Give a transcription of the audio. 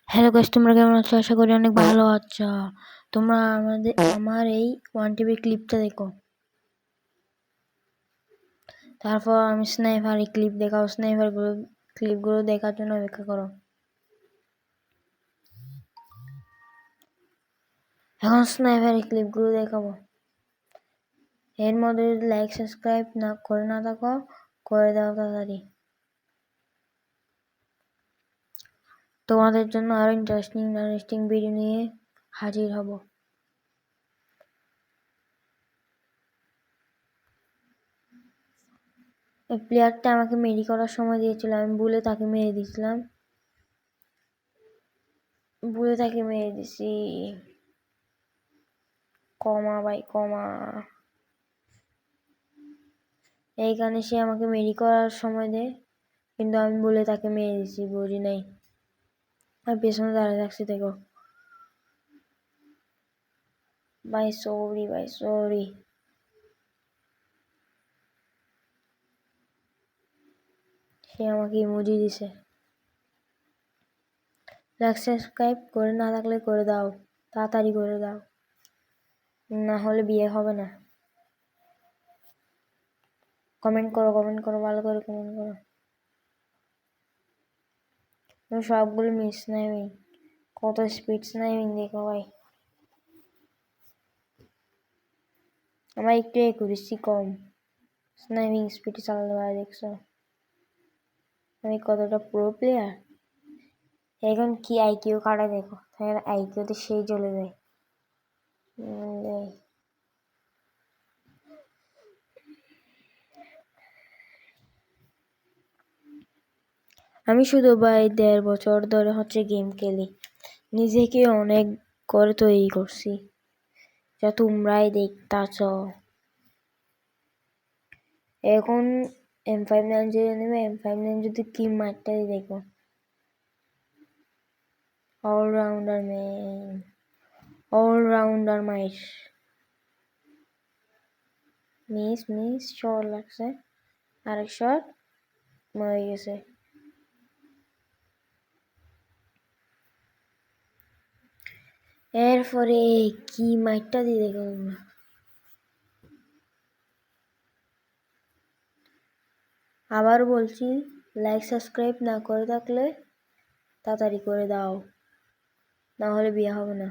Hello guys, তোমরা কেমন আছো? আশা করি অনেক ভালো আছো। তোমরা আমার এই 1 TB ক্লিপটা দেখো। তারপর আমি স্নাইপার ক্লিপ দেখাও। ক্লিপগুলো দেখার জন্য অপেক্ষা করো। এখন স্নাইপার ক্লিপগুলো দেখাবো। এর মধ্যে যদি লাইক সাবস্ক্রাইব না থাকো, করে দাও তাড়াতাড়ি। তোমাদের জন্য আরো ইন্টারেস্টিং ভিডিও নিয়ে হাজির হব। এই প্লেয়ারটা আমাকে মেরি করার সময় দিয়েছিল, আমি ভুলে তাকে মেরে দিয়েছিলাম। দিছি। কমা ভাই, কমা। এইখানে সে আমাকে মেরি করার সময় দেয়, কিন্তু আমি বলে তাকে মেরে দিছি, বুঝি নাই। আমি পেছনে দাঁড়িয়ে থাকছি, দেখো ভাই। সরি। সে আমাকে ইমোজি দিছে। লাইক সাবস্ক্রাইব করে না থাকলে করে দাও, তাড়াতাড়ি করে দাও, না হলে বিয়ে হবে না। কমেন্ট করো, ভালো করে কমেন্ট করো। সবগুলো মিস স্নাইপিং, কত স্পিড স্নাইপিং দেখো ভাই। আমার একটু একুরেসি কম, স্নাইপিং স্পিড চালাতে পারে, দেখছো আমি কতটা প্রো প্লেয়ার। এখন কি আইকিউ কাটা দেখো, আইকিউতে সেই চলে যায়। আমি শুধু ভাই 1.5 বছর ধরে গেম খেলি, নিজেকে অনেক করে তৈরি করছি, যা তোমরাই দেখতাছ। এখন M59 যদি নেবে, M59 যদি কি মারটা দেখো, অলরাউন্ডার মাইর। মিস শট লাগছে, আরেক শট মরে গেছে। এরপরে কি মাইরটা দিয়ে দেখো তোমরা। আবার বলছি, লাইক সাবস্ক্রাইব না করে থাকলে তাড়াতাড়ি করে দাও, না হলে বিয়ে হবে না।